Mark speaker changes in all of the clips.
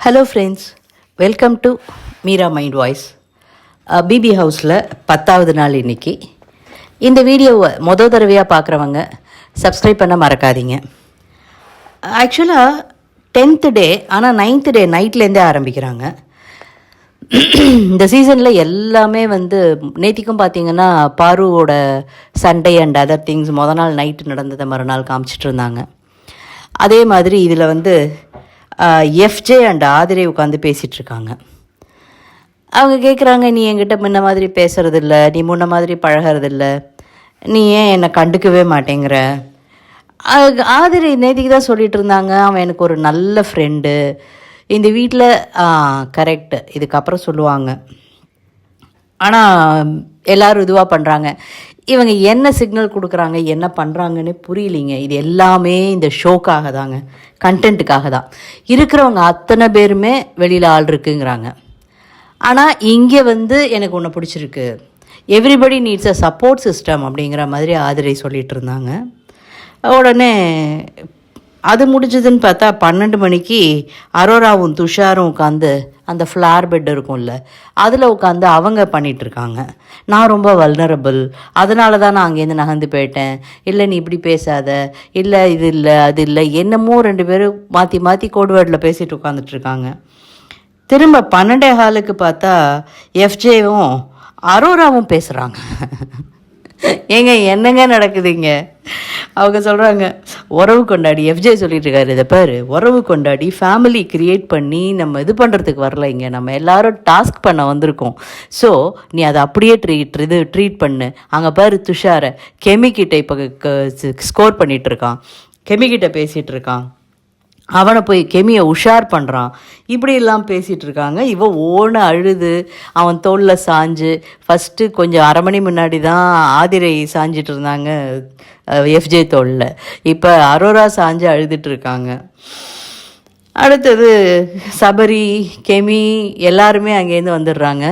Speaker 1: Hello friends, welcome to Meera mind voice. BB ஹவுஸில் 10வது நாள் இன்றைக்கி. இந்த வீடியோவை தடவையாக பார்க்குறவங்க சப்ஸ்கிரைப் பண்ண மறக்காதீங்க. ஆக்சுவலாக 10th டே, ஆனால் 9th டே நைட்லேருந்தே ஆரம்பிக்கிறாங்க. இந்த சீசனில் எல்லாமே நேத்திக்கும் பார்த்திங்கன்னா பாருவோட சண்டே அண்ட் அதர் திங்ஸ் நாள் நைட்டு நடந்ததை மறுநாள் காமிச்சிட்டு இருந்தாங்க. அதே மாதிரி இதில் எஃப்ஜே அண்ட் ஆதிரே உட்காந்து பேசிகிட்ருக்காங்க. அவங்க கேட்குறாங்க, நீ என்கிட்ட முன்ன மாதிரி பேசுகிறதில்ல, நீ முன்ன மாதிரி பழகிறதில்ல, நீ ஏன் என்னை கண்டுக்கவே மாட்டேங்கிற. ஆதிரே நேற்றுக்கு தான் சொல்லிகிட்டு இருந்தாங்க, அவன் எனக்கு ஒரு நல்ல ஃப்ரெண்டு இந்த வீட்டில். கரெக்டு, இதுக்கப்புறம் சொல்லுவாங்க. ஆனால் எல்லோரும் இதுவாக பண்ணுறாங்க. இவங்க என்ன சிக்னல் கொடுக்குறாங்க, என்ன பண்ணுறாங்கன்னு புரியலிங்க. இது எல்லாமே இந்த ஷோக்காக தாங்க, கண்டென்ட்டுக்காக தான். இருக்கிறவங்க அத்தனை பேருமே வெளியில் ஆள் இருக்குங்கிறாங்க. ஆனால் இங்கே எனக்கு ஒன்று பிடிச்சிருக்கு, everybody needs a support system அப்படிங்கிற மாதிரி ஆதிரை சொல்லிகிட்டு இருந்தாங்க. உடனே அது முடிஞ்சதுன்னு பார்த்தா 12 மணிக்கு அரோராவும் துஷாரும் உட்காந்து அந்த ஃப்ளார் பெட் இருக்கும்ல, அதில் உட்காந்து அவங்க பண்ணிகிட்ருக்காங்க. நான் ரொம்ப வல்னரபிள், அதனால தான் நான் அங்கேருந்து நகர்ந்து போயிட்டேன், இல்லை நீ இப்படி பேசாத, இல்லை இது இல்லை அது இல்லை, என்னமோ 2 பேரும் மாற்றி மாற்றி கோட்வேர்டில் பேசிகிட்டு உட்காந்துட்ருக்காங்க. திரும்ப 12:15 பார்த்தா எஃப்ஜேவும் அரோராவும் பேசுகிறாங்க. ஏங்க என்னங்க நடக்குதுங்க? அவங்க சொல்கிறாங்க, உறவு கொண்டாடி. எஃப்ஜே சொல்லிட்டு இருக்காரு, இதை பாரு, உறவு கொண்டாடி ஃபேமிலி க்ரியேட் பண்ணி நம்ம இது பண்ணுறதுக்கு வரல, இங்கே நம்ம எல்லாரும் டாஸ்க் பண்ண வந்திருக்கோம். ஸோ நீ அதை அப்படியே ட்ரீட் பண்ணு. அங்கே பாரு துஷாரை கெமிக்கிட்ட இப்போ ஸ்கோர் பண்ணிகிட்ருக்கான், கெமிக்கிட்ட பேசிகிட்டு இருக்கான், அவனை போய் கெமியை உஷார் பண்ணுறான், இப்படியெல்லாம் பேசிகிட்டு இருக்காங்க. இவன் ஓன அழுது அவன் தோளில் சாஞ்சு, ஃபஸ்ட்டு கொஞ்சம் அரை மணி முன்னாடி தான் ஆதிரை சாஞ்சிட்டு இருந்தாங்க எஃப்ஜே தோளில், இப்போ அரோரா சாஞ்சு அழுதுட்டுருக்காங்க. அடுத்தது சபரி, கெமி எல்லாருமே அங்கேருந்து வந்துடுறாங்க.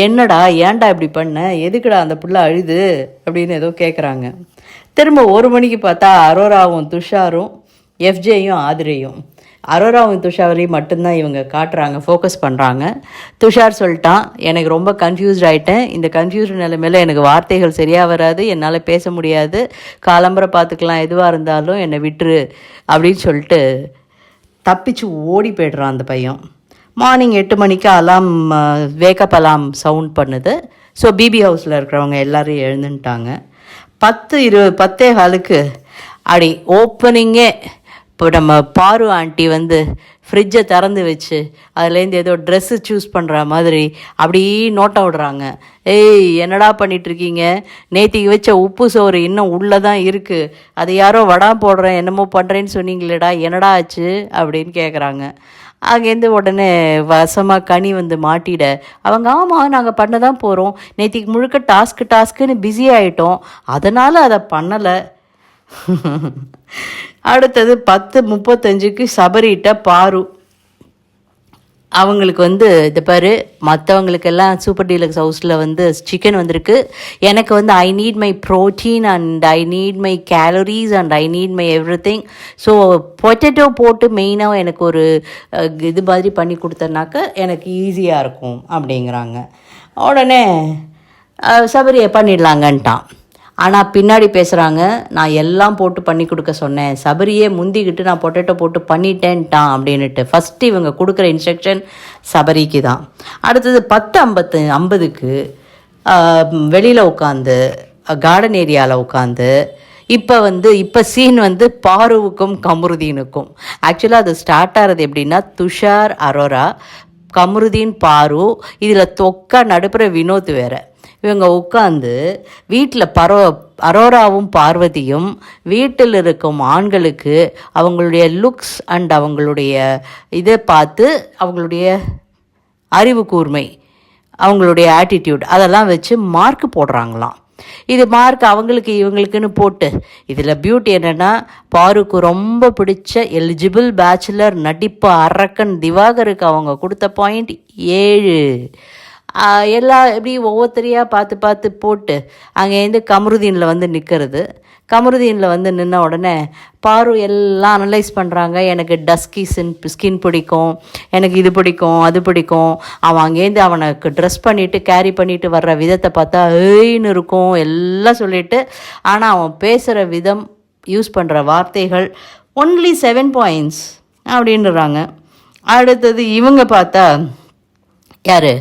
Speaker 1: என்னடா ஏன்டா இப்படி பண்ண, எதுக்குடா அந்த புள்ள அழுது அப்படின்னு ஏதோ கேட்குறாங்க. திரும்ப 1 மணிக்கு பார்த்தா அரோராவும் துஷாரும் எஃப்ஜேயும் ஆதிரையும், அரோராவும் துஷாரையும் மட்டும்தான் இவங்க காட்டுறாங்க, ஃபோக்கஸ் பண்ணுறாங்க. துஷார் சொல்லிட்டான், எனக்கு ரொம்ப கன்ஃபியூஸ்ட் ஆகிட்டேன், இந்த கன்ஃபியூஸ்ட் நிலைமையில் எனக்கு வார்த்தைகள் சரியாக வராது, என்னால் பேச முடியாது, காலம்பரை பார்த்துக்கலாம், எதுவாக இருந்தாலும் என்னை விட்டுரு அப்படின்னு சொல்லிட்டு தப்பிச்சு ஓடி போய்ட்றான் அந்த பையன். மார்னிங் 8 மணிக்கு அலாம், வேக்கப் அலாம் சவுண்ட் பண்ணுது. ஸோ பிபி ஹவுஸில் இருக்கிறவங்க எல்லோரும் எழுந்துட்டாங்க. 10:15 அப்படி ஓப்பனிங்கே. இப்போ நம்ம பாரு ஆண்டி ஃப்ரிட்ஜை திறந்து வச்சு அதுலேருந்து ஏதோ ட்ரெஸ்ஸு சூஸ் பண்ணுற மாதிரி அப்படி நோட்டை விடுறாங்க. ஏய் என்னடா பண்ணிகிட்ருக்கீங்க, நேற்றுக்கு வச்ச உப்பு சோறு இன்னும் உள்ளே தான் இருக்குது, அது யாரோ வடா போடுறேன் என்னமோ பண்ணுறேன்னு சொன்னீங்களேடா, என்னடா ஆச்சு அப்படின்னு கேட்குறாங்க. அங்கேருந்து உடனே வசமாக கனி மாட்டிட அவங்க, ஆமாம் நாங்கள் பண்ண தான் போகிறோம், நேற்றுக்கு முழுக்க டாஸ்க்குன்னு பிஸி ஆகிட்டோம், அதனால் அதை பண்ணலை. அடுத்தது 10:35 சபரிட்ட பாரு, அவங்களுக்கு இது பாரு, மற்றவங்களுக்கெல்லாம் சூப்பர் டீலக்ஸ் ஹவுஸில் சிக்கன் வந்திருக்கு, எனக்கு I need my protein and I need my calories and I need my every thing. So potato போட்டு மெயினாக எனக்கு ஒரு இது மாதிரி பண்ணி கொடுத்தனாக்க எனக்கு ஈஸியாக இருக்கும் அப்படிங்கிறாங்க. உடனே சபரியை பண்ணிடலாங்கன்ட்டான். ஆனால் பின்னாடி பேசுகிறாங்க, நான் எல்லாம் போட்டு பண்ணி கொடுக்க சொன்னேன், சபரியே முந்திக்கிட்டு நான் பொட்டேட்டோ போட்டு பண்ணிட்டேன்ட்டான் அப்படின்ட்டு. ஃபஸ்ட்டு இவங்க கொடுக்குற இன்ஸ்ட்ரக்ஷன் சபரிக்கு தான். அடுத்தது 10:50 வெளியில் உட்காந்து கார்டன் ஏரியாவில் உட்காந்து இப்போ சீன் பாருவுக்கும் கமருதீனுக்கும். ஆக்சுவலாக அது ஸ்டார்ட் ஆகிறது எப்படின்னா, துஷார் அரோரா, கமருதீன் பாரு, இதில் தொக்கா நடுப்புற வினோத் வேறு. இவங்க உட்காந்து வீட்டில் அரோராவும் பார்வதியும் வீட்டில் இருக்கும் ஆண்களுக்கு அவங்களுடைய லுக்ஸ் அண்ட் அவங்களுடைய இதை பார்த்து அவங்களுடைய அறிவு கூர்மை, அவங்களுடைய ஆட்டிடியூட் அதெல்லாம் வச்சு மார்க் போடுறாங்களாம். இது மார்க் அவங்களுக்கு இவங்களுக்குன்னு போட்டு, இதில் பியூட்டி என்னென்னா, பாருக்கு ரொம்ப பிடிச்ச எலிஜிபிள் பேச்சுலர் நடிப்பு அரக்கன் திவாகருக்கு அவங்க கொடுத்த பாயிண்ட் 7. எல்லா எப்படி ஒவ்வொருத்தரையாக பார்த்து பார்த்து போட்டு அங்கேருந்து கமருதீனில் நிற்கிறது. கமருதீனில் வந்து நின்ன உடனே பாரு எல்லாம் அனலைஸ் பண்ணுறாங்க. எனக்கு டஸ்கி ஸ்கின் பிடிக்கும், எனக்கு இது பிடிக்கும், அது பிடிக்கும். அவன் அங்கேருந்து அவனுக்கு ட்ரெஸ் பண்ணிவிட்டு கேரி பண்ணிவிட்டு வர்ற விதத்தை பார்த்தா ஏன்னு இருக்கும் எல்லாம் சொல்லிவிட்டு, ஆனால் அவன் பேசுகிற விதம், யூஸ் பண்ணுற வார்த்தைகள் ஒன்லி 7 பாயிண்ட்ஸ் அப்படின்றாங்க. அடுத்தது இவங்க பார்த்தா யார்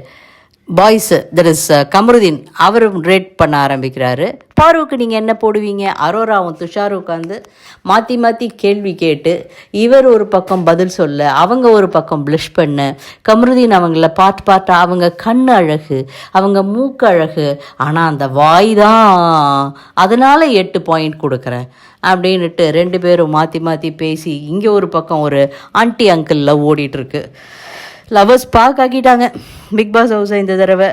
Speaker 1: பாய்ஸு, தட் இஸ் கமருதீன், அவரும் ரேட் பண்ண ஆரம்பிக்கிறாரு. பாருவுக்கு நீங்கள் என்ன போடுவீங்க? அரோராவும் துஷாரும் உட்காந்து மாற்றி மாற்றி கேள்வி கேட்டு இவர் ஒரு பக்கம் பதில் சொல்ல, அவங்க ஒரு பக்கம் ப்ளஷ் பண்ண, கமருதீன் அவங்கள பார்த்து அவங்க கண் அழகு, அவங்க மூக்கு அழகு, ஆனால் அந்த வாய் தான், அதனால் 8 பாயிண்ட் கொடுக்குறேன் அப்படின்ட்டு 2 பேரும் மாற்றி மாற்றி பேசி இங்கே ஒரு பக்கம் ஒரு ஆண்டி அங்கிளில் ஓடிட்டுருக்கு. லவர்ஸ் பார்க் ஆக்கிட்டாங்க பிக் பாஸ் ஹவுஸை இந்த தடவை.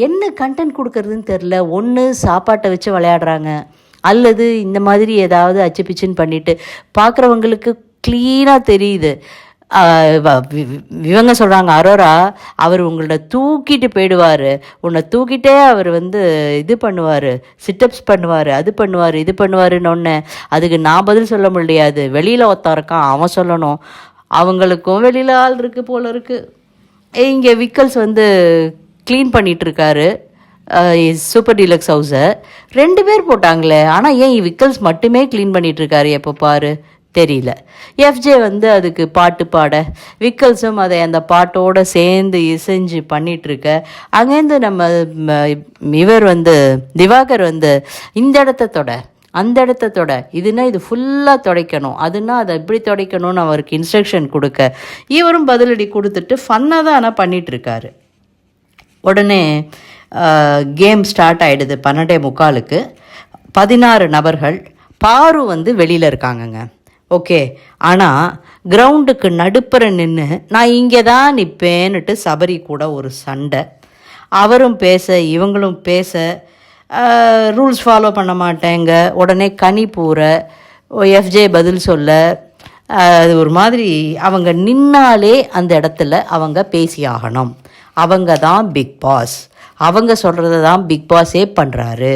Speaker 1: என்ன கண்டென்ட் கொடுக்கறதுன்னு தெரில. ஒன்று சாப்பாட்டை வச்சு விளையாடுறாங்க, அல்லது இந்த மாதிரி ஏதாவது அச்சு பிச்சுன்னு பண்ணிவிட்டு பார்க்குறவங்களுக்கு க்ளீனாக தெரியுது. இவங்க சொல்கிறாங்க, அரோரா அவர் உங்களோட தூக்கிட்டு போயிடுவார், உன்னை தூக்கிட்டே அவர் வந்து இது பண்ணுவார், சிட்டப்ஸ் பண்ணுவார், அது பண்ணுவார், இது பண்ணுவாருன்னு ஒன்று. அதுக்கு நான் பதில் சொல்ல முடியாது, வெளியில் ஒருத்தன் இருக்கான், அவன் சொல்லணும். அவங்களுக்கும் வெளியில் ஆள் இருக்குது போல இருக்குது. இங்கே விக்கல்ஸ் வந்து க்ளீன் பண்ணிகிட்ருக்காரு சூப்பர் டீலக்ஸ் ஹவுஸை. 2 பேர் போட்டாங்களே, ஆனால் ஏன் விக்கல்ஸ் மட்டுமே க்ளீன் பண்ணிகிட்ருக்காரு எப்போ பாரு தெரியல. எஃப்ஜே வந்து அதுக்கு பாட்டு பாட, விக்கல்ஸும் அதை அந்த பாட்டோடு சேர்ந்து இசைஞ்சு பண்ணிகிட்ருக்க. அங்கேருந்து நம்ம இவர் வந்து திவாகர் வந்து இந்த இடத்தோட அந்த இடத்தோட இதுனா இது ஃபுல்லாக துடைக்கணும், அதுனா அதை எப்படி துடைக்கணும்னு அவருக்கு இன்ஸ்ட்ரக்ஷன் கொடுக்க, இவரும் பதிலடி கொடுத்துட்டு ஃபன்னாக தான் ஆனால் பண்ணிகிட்ருக்காரு. உடனே கேம் ஸ்டார்ட் ஆகிடுது 12:45. 16 நபர்கள். பாரு வந்து வெளியில் இருக்காங்கங்க, ஓகே. ஆனால் கிரவுண்டுக்கு நடுப்புற நின்று நான் இங்கே தான் நிற்பேன்னுட்டு சபரி கூட ஒரு சண்டை. அவரும் பேச இவங்களும் பேச, ரூல்ஸ் ஃபாலோ பண்ண மாட்டேங்க. உடனே கனிப்பூர எஃப்ஜே பதில் சொல்ல, அது ஒரு மாதிரி அவங்க நின்னாலே அந்த இடத்துல அவங்க பேசி ஆகணும். அவங்க தான் பிக் பாஸ், அவங்க சொல்கிறத தான் பிக் பாஸே பண்ணுறாரு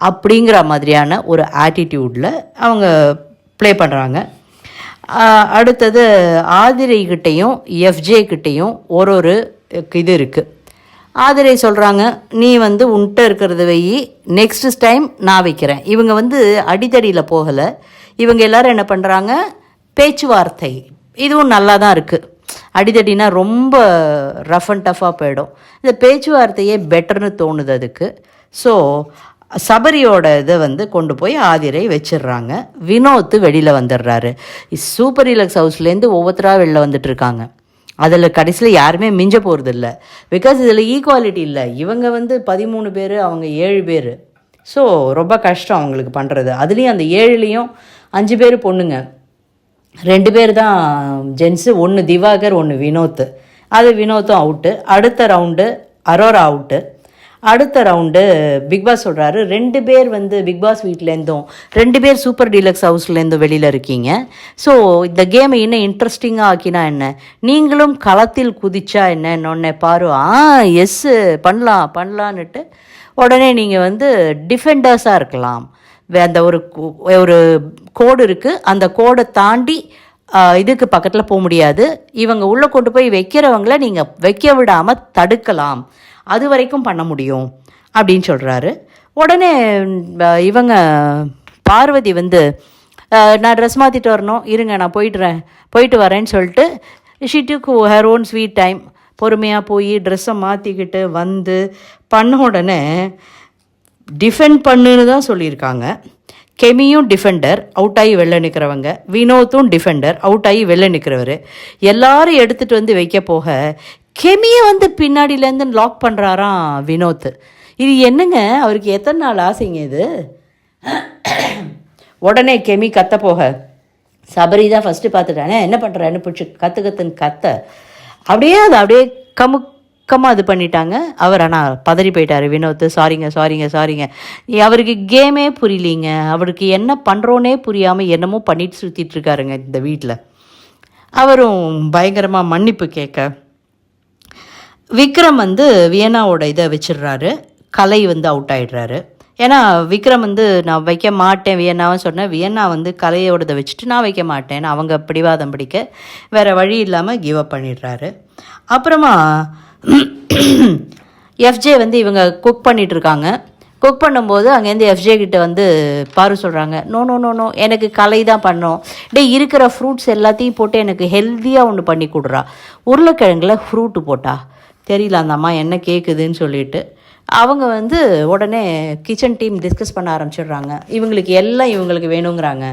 Speaker 1: அப்படிங்கிற மாதிரியான ஒரு ஆட்டிடியூடில் அவங்க ப்ளே பண்ணுறாங்க. அடுத்தது ஆதிரைக்கிட்டையும் எஃப்ஜேக்கிட்டையும் ஒரு இது இருக்குது. ஆதிரை சொல்கிறாங்க, நீ வந்து உன்கிட்ட இருக்கிறத வை, நெக்ஸ்ட் டைம் நான் வைக்கிறேன். இவங்க வந்து அடித்தடியில் போகலை. இவங்க எல்லோரும் என்ன பண்ணுறாங்க, பேச்சுவார்த்தை. இதுவும் நல்லா தான் இருக்குது. அடித்தடினா ரொம்ப ரஃப் அண்ட் டஃப்பாக போயிடும். இந்த பேச்சுவார்த்தையே பெட்டர்னு தோணுது அதுக்கு. ஸோ சபரியோட இதை வந்து கொண்டு போய் ஆதிரை வச்சிடுறாங்க. வினோத் வெளியில் வந்துடுறாரு. சூப்பர் டீலக்ஸ் ஹவுஸ்லேருந்து ஒவ்வொருத்தராக வெளில வந்துட்டுருக்காங்க. அதில் கடைசியில் யாருமே மிஞ்ச போகிறது இல்லை. பிகாஸ் இதில் ஈக்குவாலிட்டி இல்லை. இவங்க வந்து 13 பேர், அவங்க 7 பேர். ஸோ ரொம்ப கஷ்டம் அவங்களுக்கு பண்ணுறது. அதுலேயும் அந்த 7லேயும் 5 பேர் பொண்ணுங்க, 2 பேர் தான் ஜென்ஸு, 1 திவாகர் 1 வினோத். அது வினோத்தும் அவுட்டு. அடுத்த ரவுண்டு அரோரா அவுட்டு. அடுத்த ரவுண்டு பிக்பாஸ் சொல்கிறாரு, 2 பேர் வந்து பிக்பாஸ் வீட்டிலேருந்தும் 2 பேர் சூப்பர் டீலக்ஸ் ஹவுஸ்லேருந்தும் வெளியில் இருக்கீங்க. ஸோ இந்த கேமை இன்னும் இன்ட்ரெஸ்டிங்காக ஆக்கினா என்ன, நீங்களும் களத்தில் குதிச்சா என்னன்னொன்னே பாரு, எஸ்ஸு பண்ணலான்னுட்டு உடனே நீங்கள் வந்து டிஃபெண்டர்ஸாக இருக்கலாம். அந்த ஒரு கோடு இருக்குது, அந்த கோடை தாண்டி இதுக்கு பக்கத்தில் போக முடியாது. இவங்க உள்ளே கொண்டு போய் வைக்கிறவங்கள நீங்கள் வைக்க விடாமல் தடுக்கலாம், அது வரைக்கும் பண்ண முடியும் அப்படின்னு சொல்கிறாரு. உடனே இவங்க பார்வதி வந்து நான் ட்ரெஸ் மாற்றிட்டு வரணும், இருங்க நான் போயிட்டு வரேன்னு சொல்லிட்டு she took her own sweet time. பொறுமையாக போய் ட்ரெஸ்ஸை மாற்றிக்கிட்டு வந்து பண்ண உடனே டிஃபெண்ட் பண்ணுன்னு தான் சொல்லியிருக்காங்க. கெமியும் டிஃபெண்டர், அவுட் ஆகி வெளில நிற்கிறவங்க. வினோத்தும் டிஃபெண்டர், அவுட் ஆகி வெளில நிற்கிறவர். எல்லாரும் எடுத்துகிட்டு வந்து வைக்க போக கெமியை வந்து பின்னாடியிலேருந்து லாக் பண்ணுறாராம் வினோத். இது என்னங்க, அவருக்கு எத்தனை நாள் ஆசைங்க இது? உடனே கெமி கத்த போக சபரி தான் ஃபஸ்ட்டு பார்த்துட்டானே, என்ன பண்ணுறான்னு பிடிச்சி கற்றுன்னு கத்த அப்படியே கம்முக்கமாக இது பண்ணிட்டாங்க. அவர் ஆனால் பதறி போயிட்டார் வினோத். சாரிங்க. அவருக்கு கேமே புரியலிங்க, அவருக்கு என்ன பண்ணுறோன்னே புரியாமல் என்னமோ பண்ணிட்டு சுற்றிட்டு இருக்காருங்க இந்த வீட்டில். அவரும் பயங்கரமாக மன்னிப்பு கேட்க விக்ரம் வந்து வியனாவோட இதை வச்சிடுறாரு. கலை வந்து அவுட் ஆகிடுறாரு. ஏன்னா விக்ரம் வந்து நான் வைக்க மாட்டேன் வியன்னாவும் சொன்னேன். வியன்னா வந்து கலையோடதை வச்சுட்டு நான் வைக்க மாட்டேன், அவங்க பிடிவாதம் பிடிக்க வேறு வழி இல்லாமல் கிவ் அப் பண்ணிடுறாரு. அப்புறமா எஃப்ஜே வந்து இவங்க குக் பண்ணிகிட்ருக்காங்க. குக் பண்ணும்போது அங்கேருந்து எஃப்ஜே கிட்ட வந்து பாரு சொல்கிறாங்க, நோ நோ நோ நோ எனக்கு கலை தான் பண்ணோம், இருக்கிற ஃப்ரூட்ஸ் எல்லாத்தையும் போட்டு எனக்கு ஹெல்த்தியாக ஒன்று பண்ணி கொடுறா. உருளைக்கிழங்குல ஃப்ரூட்டு போட்டா தெரியல அந்த அம்மா என்ன கேட்குதுன்னு சொல்லிட்டு அவங்க வந்து உடனே கிச்சன் டீம் டிஸ்கஸ் பண்ண ஆரம்பிச்சிடுறாங்க. இவங்களுக்கு வேணுங்கிறாங்க.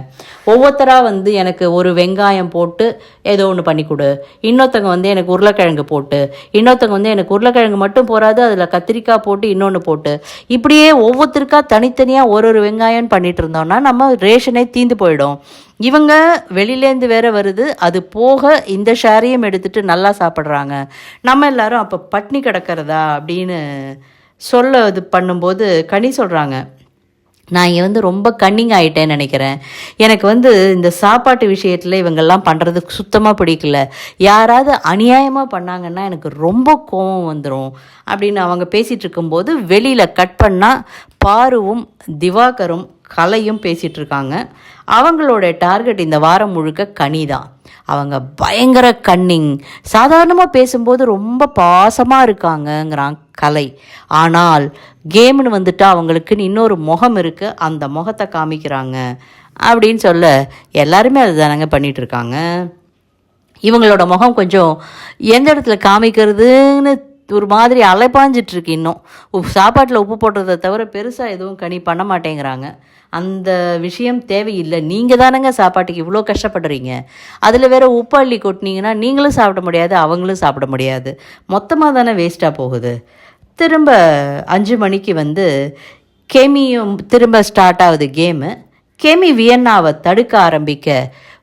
Speaker 1: ஒவ்வொருத்தராக வந்து எனக்கு ஒரு வெங்காயம் போட்டு ஏதோ ஒன்று பண்ணி கொடு, இன்னொருத்தவங்க வந்து எனக்கு உருளைக்கிழங்கு போட்டு, இன்னொருத்தவங்க வந்து எனக்கு உருளைக்கிழங்கு மட்டும் போகாது அதில் கத்திரிக்காய் போட்டு இன்னொன்று போட்டு, இப்படியே ஒவ்வொருத்தருக்கா தனித்தனியாக ஒரு வெங்காயம் பண்ணிட்டு இருந்தோம்னா நம்ம ரேஷனே தீந்து போயிடும். இவங்க வெளியிலேருந்து வேற வருது, அது போக இந்த ஷேரையும் எடுத்துகிட்டு நல்லா சாப்பிட்றாங்க. நம்ம எல்லாரும் அப்போ பட்னி கிடக்கிறதா அப்படின்னு இது பண்ணும்போது கனி சொல்கிறாங்க, நான் இங்கே வந்து ரொம்ப கன்னிங் ஆகிட்டேன்னு நினைக்கிறேன். எனக்கு வந்து இந்த சாப்பாட்டு விஷயத்தில் இவங்கெல்லாம் பண்ணுறதுக்கு சுத்தமாக பிடிக்கல. யாராவது அநியாயமாக பண்ணாங்கன்னா எனக்கு ரொம்ப கோபம் வந்துடும் அப்படின்னு அவங்க பேசிகிட்டு இருக்கும்போது வெளியில் கட் பண்ணால் பாருவும் திவாகரும் கலையும் பேசிகிட்டு இருக்காங்க. அவங்களோட டார்கெட் இந்த வாரம் முழுக்க கனி தான். அவங்க பயங்கர கன்னிங், சாதாரணமாக பேசும்போது ரொம்ப பாசமாக இருக்காங்கங்கிறான் கலை. ஆனால் கேம்னு வந்துட்டா அவங்களுக்குன்னு இன்னொரு முகம் இருக்குது, அந்த முகத்தை காமிக்கிறாங்க அப்படின்னு சொல்ல எல்லாருமே அது தானங்க பண்ணிகிட்ருக்காங்க. இவங்களோட முகம் கொஞ்சம் எந்த இடத்துல காமிக்கிறதுன்னு ஒரு மாதிரி அலைப்பாஞ்சிட்ருக்கு. இன்னும் சாப்பாட்டில் உப்பு போடுறதை தவிர பெருசாக எதுவும் கனி பண்ண மாட்டேங்கிறாங்க. அந்த விஷயம் தேவையில்லை, நீங்கள் தானங்க சாப்பாட்டுக்கு இவ்வளோ கஷ்டப்படுறீங்க, அதில் வேறு உப்பு அள்ளி கொட்டினீங்கன்னா நீங்களும் சாப்பிட முடியாது அவங்களும் சாப்பிட முடியாது, மொத்தமாக தானே வேஸ்ட்டாக போகுது. திரும்ப 5 மணிக்கு வந்து கெமியும் திரும்ப ஸ்டார்ட் ஆகுது கேமு. கெமி வியன்னாவை தடுக்க ஆரம்பிக்க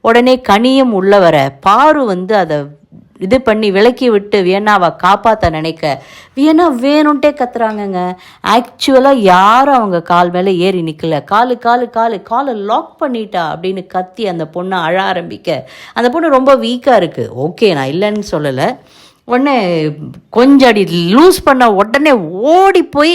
Speaker 1: உடனே கனியும் உள்ள வர பாரு வந்து அதை இது பண்ணி விலக்கி விட்டு வியன்னாவை காப்பாற்ற நினைக்க வியன்னா வேணும்ட்டே கத்துறாங்கங்க. ஆக்சுவலாக யாரும் அவங்க கால் மேலே ஏறி நிற்கல, காலை லாக் பண்ணிட்டா அப்படின்னு கத்தி அந்த பொண்ணை அழ ஆரம்பிக்க அந்த பொண்ணு ரொம்ப வீக்காக இருக்குது. ஓகே, நான் இல்லைன்னு சொல்லலை. உடனே கொஞ்சம் அடி லூஸ் பண்ண உடனே ஓடி போய்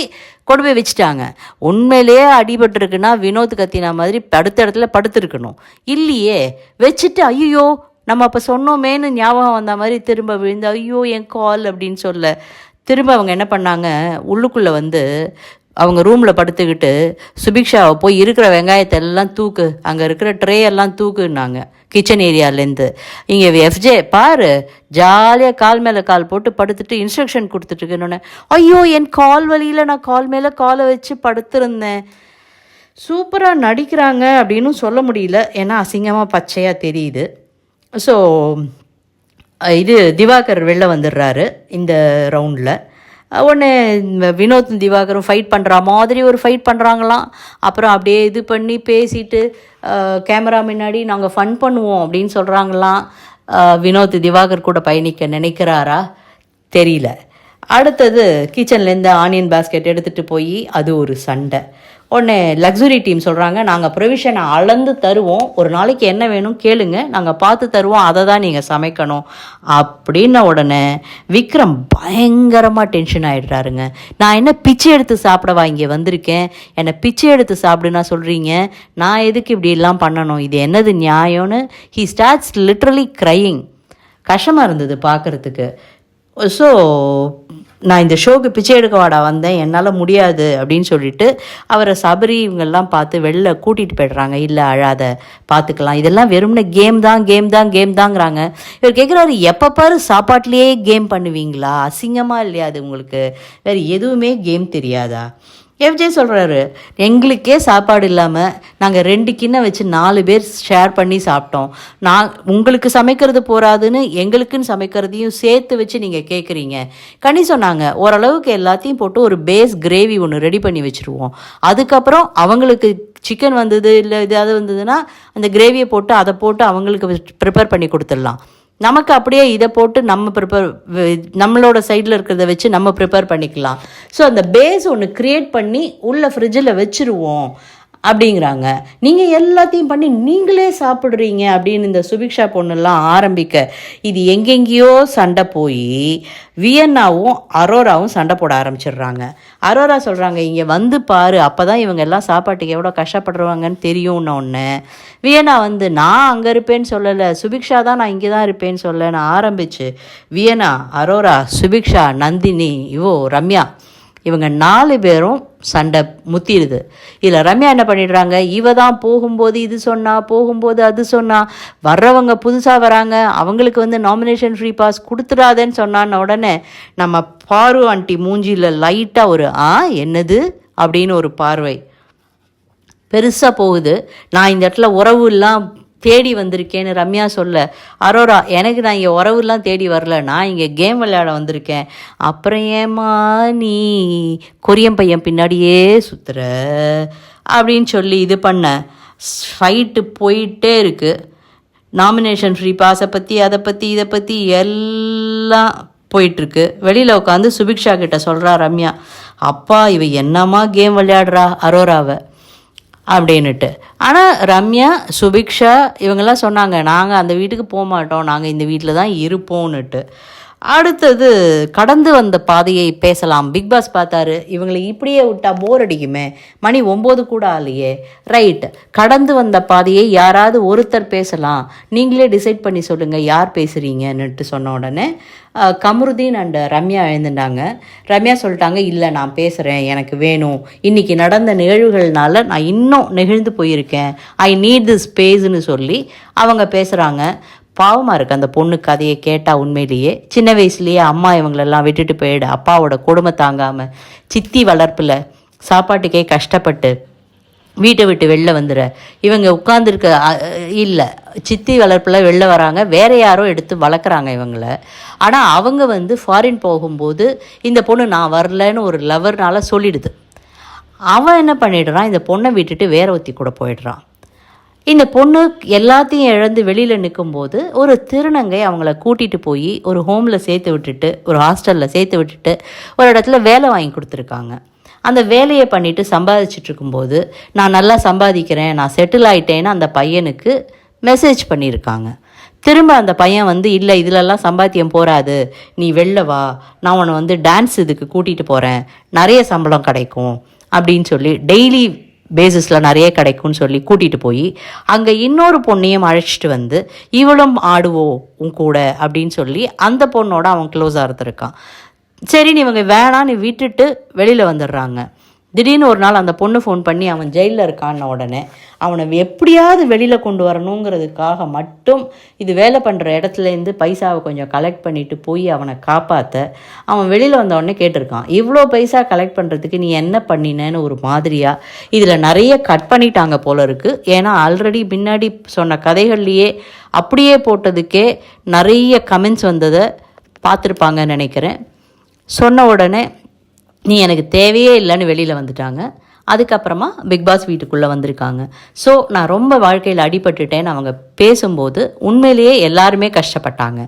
Speaker 1: கொண்டு போய் வச்சுட்டாங்க. உண்மையிலேயே அடிபட்டுருக்குன்னா வினோத் கத்தினா மாதிரி அடுத்த இடத்துல படுத்துருக்கணும், இல்லையே வச்சுட்டு ஐயோ நம்ம அப்போ சொன்னோமேனு ஞாபகம் வந்த மாதிரி திரும்ப விழுந்து ஐயோ என் கால் அப்படின்னு சொல்ல திரும்ப அவங்க என்ன பண்ணாங்க, உள்ளுக்குள்ளே வந்து அவங்க ரூமில் படுத்துக்கிட்டு சுபிக்ஷாவை போய் இருக்கிற வெங்காயத்தை எல்லாம் தூக்கு, அங்கே இருக்கிற ட்ரே எல்லாம் தூக்குன்னாங்க கிச்சன் ஏரியாலேருந்து. இங்கே எஃப்ஜே பாரு ஜாலியாக கால் மேலே கால் போட்டு படுத்துட்டு இன்ஸ்ட்ரக்ஷன் கொடுத்துட்ருக்கேன்னு, ஐயோ என் கால் வலியில் நான் கால் மேலே காலை வச்சு படுத்துருந்தேன். சூப்பராக நடிக்கிறாங்க அப்படின்னு சொல்ல முடியல, ஏன்னா அசிங்கமாக பச்சையாக தெரியுது. ஸோ இது திவாகர் வெளில வந்துடுறாரு இந்த ரவுண்டில். உடனே வினோத் திவாகரும் ஃபைட் பண்ணுற மாதிரி ஒரு ஃபைட் பண்ணுறாங்களாம். அப்புறம் அப்படியே இது பண்ணி பேசிட்டு கேமரா முன்னாடி நாங்கள் ஃபன் பண்ணுவோம் அப்படின்னு சொல்கிறாங்களாம். வினோத் திவாகர் கூட பயணிக்க நினைக்கிறாரா தெரியல. அடுத்தது கிச்சன்லேருந்து ஆனியன் பாஸ்கெட் எடுத்துகிட்டு போய் அது ஒரு சண்டை. உடனே லக்ஸுரி டீம் சொல்கிறாங்க, நாங்கள் ப்ரொவிஷனை அளந்து தருவோம், ஒரு நாளைக்கு என்ன வேணும் கேளுங்க, நாங்கள் பார்த்து தருவோம், அதை தான் நீங்கள் சமைக்கணும் அப்படின்ன உடனே விக்ரம் பயங்கரமாக டென்ஷன் ஆகிடுறாருங்க. நான் என்ன பிச்சை எடுத்து சாப்பிடவா இங்கே வந்திருக்கேன், என்னை பிச்சை எடுத்து சாப்பிடுன்னா சொல்கிறீங்க, நான் எதுக்கு இப்படி எல்லாம் பண்ணணும், இது என்னது நியாயம்னு ஹீ ஸ்டார்ட்ஸ் லிட்ரலி க்ரையிங். கஷ்டமாக இருந்தது பார்க்குறதுக்கு. ஸோ நான் இந்த ஷோக்கு பிச்சை எடுக்க வாடா வந்தேன், என்னால் முடியாது அப்படின்னு சொல்லிட்டு அவரை சபரி இவங்கெல்லாம் பார்த்து வெளில கூட்டிகிட்டு போய்ட்றாங்க. இல்லை அழாத பார்த்துக்கலாம், இதெல்லாம் வெறும்னே கேம் தாங்கிறாங்க. இவர் கேட்குறாரு, எப்போ பாரு சாப்பாட்லேயே கேம் பண்ணுவீங்களா, அசிங்கமாக இல்லையா அது உங்களுக்கு, வேறு எதுவுமே கேம் தெரியாதா? எஃப்ஜே சொல்கிறாரு, எங்களுக்கே சாப்பாடு இல்லாமல் நாங்கள் 2 கிண்ணம் வச்சு 4 பேர் ஷேர் பண்ணி சாப்பிட்டோம், நான் உங்களுக்கு சமைக்கிறது போகாதுன்னு எங்களுக்குன்னு சமைக்கிறதையும் சேர்த்து வச்சு நீங்கள் கேட்குறீங்க. கனி சொன்னாங்க, ஓரளவுக்கு எல்லாத்தையும் போட்டு ஒரு பேஸ் கிரேவி ஒன்று ரெடி பண்ணி வச்சுருவோம், அதுக்கப்புறம் அவங்களுக்கு சிக்கன் வந்தது இல்லை ஏதாவது வந்ததுன்னா அந்த கிரேவியை போட்டு அதை போட்டு அவங்களுக்கு ப்ரிப்பேர் பண்ணி கொடுத்துடலாம், நமக்கு அப்படியே இதை போட்டு நம்மளோட சைடில் இருக்கிறத வச்சு நம்ம ப்ரிப்பேர் பண்ணிக்கலாம். ஸோ அந்த பேஸ் ஒன்று க்ரியேட் பண்ணி உள்ள ஃப்ரிட்ஜில் வச்சுருவோம் அப்படிங்கிறாங்க. நீங்கள் எல்லாத்தையும் பண்ணி நீங்களே சாப்பிட்றீங்க அப்படின்னு இந்த சுபிக்ஷா பொண்ணுலாம் ஆரம்பிக்க இது எங்கெங்கேயோ சண்டை போய் வியன்னாவும் அரோராவும் சண்டை போட ஆரம்பிச்சிடுறாங்க. அரோரா சொல்கிறாங்க, இங்கே வந்து பாரு, அப்போ தான் இவங்க எல்லாம் சாப்பாட்டுக்கு எவ்வளோ கஷ்டப்படுறாங்கன்னு தெரியும்னு ஒன்று. வியன்னா வந்து நான் அங்கே இருப்பேன்னு சொல்லலை, சுபிக்ஷா தான் நான் இங்கே தான் இருப்பேன்னு சொல்லன்னு ஆரம்பிச்சு வியன்னா, அரோரா, சுபிக்ஷா, நந்தினி, ரம்யா, இவங்க 4 பேரும் சண்டை முத்திடுது. இதில் ரம்யா என்ன பண்ணிடுறாங்க, இவ தான் போகும்போது இது சொன்னா, போகும்போது அது சொன்னா, வர்றவங்க புதுசாக வராங்க, அவங்களுக்கு வந்து நாமினேஷன் ஃப்ரீ பாஸ் கொடுத்துடாதேன்னு சொன்னான்னு உடனே நம்ம பாரு ஆண்டி மூஞ்சியில் லைட்டாக ஒரு என்னது அப்படின்னு ஒரு பார்வை பெருசாக போகுது. நான் இந்த இடத்துல உறவுலாம் தேடி வந்திருக்கேன்னு ரம்யா சொல்ல, அரோரா, எனக்கு நான் இங்கே உறவுலாம் தேடி வரல, நான் இங்கே கேம் விளையாட வந்திருக்கேன். அப்புறம் ஏமா நீ கொரியன் பையன் பின்னாடியே சுற்றுற அப்படின்னு சொல்லி இது பண்ண ஃபைட்டு போயிட்டே இருக்குது. நாமினேஷன் ஃப்ரீ பாஸை பற்றி, அதை பற்றி, இதை பற்றி எல்லாம் போயிட்டுருக்கு. வெளியில் உட்காந்து சுபிக்ஷா கிட்ட சொல்கிறா ரம்யா, அப்பா இவ என்னம்மா கேம் விளையாடுறா அரோராவை அப்படின்னுட்டு. ஆனால் ரம்யா, சுபிக்ஷா இவங்கெல்லாம் சொன்னாங்க, நாங்கள் அந்த வீட்டுக்கு போக மாட்டோம், நாங்கள் இந்த வீட்டில் தான் இருப்போம்னுட்டு. அடுத்தது கடந்து வந்த பாதையை பேசலாம். பிக் பாஸ் பார்த்தாரு, இவங்களை இப்படியே விட்டா போர் அடிக்குமே, மணி 9 கூட ஆலையே, ரைட், கடந்து வந்த பாதையை யாராவது ஒருத்தர் பேசலாம், நீங்களே டிசைட் பண்ணி சொல்லுங்கள் யார் பேசுகிறீங்கன்னுட்டு சொன்ன உடனே கமருதீன் அண்ட் ரம்யா எழுந்துட்டாங்க. ரம்யா சொல்லிட்டாங்க, இல்லை நான் பேசுகிறேன், எனக்கு வேணும், இன்றைக்கி நடந்த நிகழ்வுகள்னால நான் இன்னும் நெகிழ்ந்து போயிருக்கேன், ஐ நீட் திஸ் ஸ்பேஸ்ன்னு சொல்லி அவங்க பேசுகிறாங்க. பாவமாக இருக்குது அந்த பொண்ணு கதையை கேட்டால். உண்மையிலேயே சின்ன வயசுலேயே அம்மா இவங்களெல்லாம் விட்டுட்டு போயிடு, அப்பாவோட கொடுமை தாங்காமல் சித்தி வளர்ப்பில் சாப்பாட்டுக்கே கஷ்டப்பட்டு வீட்டை விட்டு வெளில வந்துடுற இவங்க உட்காந்துருக்க, இல்லை சித்தி வளர்ப்பில் வெளில வராங்க, வேறு யாரோ எடுத்து வளர்க்குறாங்க இவங்கள. ஆனால் அவங்க வந்து ஃபாரின் போகும்போது இந்த பொண்ணு நான் வரலன்னு ஒரு லவர்னால சொல்லிடுது. அவன் என்ன பண்ணிடுறான், இந்த பொண்ணை விட்டுட்டு வேற ஒருத்தி கூட போயிடுறான். இந்த பொண்ணு எல்லாத்தையும் இழந்து வெளியில் நிற்கும்போது ஒரு திருநங்கை அவங்கள கூட்டிகிட்டு போய் ஒரு ஹோமில் சேர்த்து விட்டுட்டு, ஒரு ஹாஸ்டலில் சேர்த்து விட்டுட்டு ஒரு இடத்துல வேலை வாங்கி கொடுத்துருக்காங்க. அந்த வேலையை பண்ணிவிட்டு சம்பாதிச்சுட்டு இருக்கும்போது, நான் நல்லா சம்பாதிக்கிறேன், நான் செட்டில் ஆகிட்டேன்னு அந்த பையனுக்கு மெசேஜ் பண்ணியிருக்காங்க. திரும்ப அந்த பையன் வந்து, இல்லை இதிலெல்லாம் சம்பாத்தியம் போகாது, நீ வெளில வா, நான் உன்னை வந்து டான்ஸ் இதுக்கு கூட்டிகிட்டு போகிறேன், நிறைய சம்பளம் கிடைக்கும் அப்படின்னு சொல்லி, டெய்லி பேசிஸில் நிறைய கிடைக்கும்னு சொல்லி கூட்டிகிட்டு போய் அங்கே இன்னொரு பொண்ணையும் அழைச்சிட்டு வந்து, இவளும் ஆடுவோம் உன் கூட அப்படின்னு சொல்லி அந்த பொண்ணோட அவன் க்ளோஸாக இருந்திருக்கான். சரின்னு இவங்க வேணான்னு விட்டுட்டு வெளியில் வந்துடுறாங்க. திடீர்னு ஒரு நாள் அந்த பொண்ணு ஃபோன் பண்ணி அவன் ஜெயிலில் இருக்கான்னு உடனே அவனை எப்படியாவது வெளியில் கொண்டு வரணுங்கிறதுக்காக மட்டும் இது வேலை பண்ணுற இடத்துலேருந்து பைசாவை கொஞ்சம் கலெக்ட் பண்ணிவிட்டு போய் அவனை காப்பாற்ற அவன் வெளியில் வந்த உடனே கேட்டிருக்கான், இவ்வளோ பைசா கலெக்ட் பண்ணுறதுக்கு நீ என்ன பண்ணினேன்னு ஒரு மாதிரியாக. இதில் நிறைய கட் பண்ணிட்டாங்க போல இருக்குது, ஏன்னா ஆல்ரெடி முன்னாடி சொன்ன கதைகள்லையே அப்படியே போட்டதுக்கே நிறைய கமெண்ட்ஸ் வந்ததை பார்த்துருப்பாங்கன்னு நினைக்கிறேன். சொன்ன உடனே நீ எனக்கு தேவையே இல்லைன்னு வெளியில் வந்துட்டாங்க. அதுக்கப்புறமா பிக் பாஸ் வீட்டுக்குள்ளே வந்திருக்காங்க. ஸோ நான் ரொம்ப வாழ்க்கையில் அடிபட்டுட்டேன்னு அவங்க பேசும்போது உண்மையிலேயே எல்லாருமே கஷ்டப்பட்டாங்க.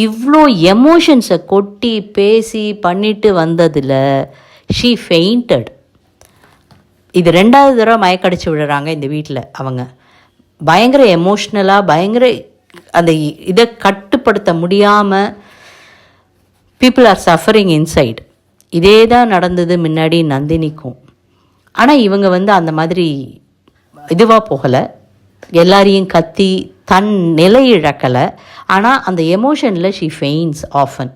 Speaker 1: இவ்வளோ எமோஷன்ஸை கொட்டி பேசி பண்ணிட்டு வந்ததில் ஷீ ஃபெயிண்டட். இது 2வது தடவை மயக்கடிச்சு விடுறாங்க இந்த வீட்டில். அவங்க பயங்கர எமோஷ்னலாக, பயங்கர அந்த இதை கட்டுப்படுத்த முடியாமல் பீப்புள் ஆர் சஃபரிங் இன்சைட். இதே தான் நடந்தது முன்னாடி நந்தினிக்கும். ஆனால் இவங்க வந்து அந்த மாதிரி இதுவாக போகலை, எல்லாரையும் கத்தி தன் நிலை இழக்கலை. ஆனால் அந்த எமோஷனில் ஷீ ஃபெயின்ஸ் ஆஃபன்.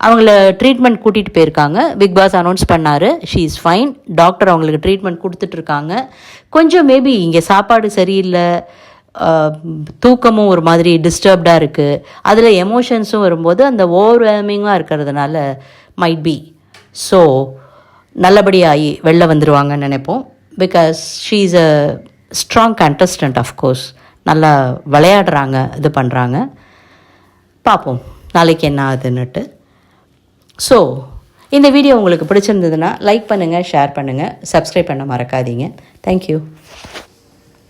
Speaker 1: அவங்கள ட்ரீட்மெண்ட் கூட்டிகிட்டு போயிருக்காங்க. பிக் பாஸ் அனௌன்ஸ் பண்ணார், ஷீ இஸ் ஃபைன். டாக்டர் அவங்களுக்கு ட்ரீட்மெண்ட் கொடுத்துட்ருக்காங்க. கொஞ்சம் மேபி இங்கே சாப்பாடு சரியில்லை, தூக்கமும் ஒரு மாதிரி டிஸ்டர்ப்டாக இருக்குது, அதில் எமோஷன்ஸும் வரும்போது அந்த ஓவர்வெல்மிங்காக இருக்கிறதுனால மைட் பி. ஸோ நல்லபடியாகி வெளில வந்துடுவாங்கன்னு நினைப்போம். Because she is a strong contestant. Of course நல்லா விளையாடுறாங்க, இது பண்ணுறாங்க. பார்ப்போம் நாளைக்கு என்ன ஆகுதுன்னுட்டு. ஸோ இந்த வீடியோ உங்களுக்கு பிடிச்சிருந்ததுன்னா லைக் பண்ணுங்கள், ஷேர் பண்ணுங்கள், சப்ஸ்கிரைப் பண்ண மறக்காதீங்க. தேங்க்யூ.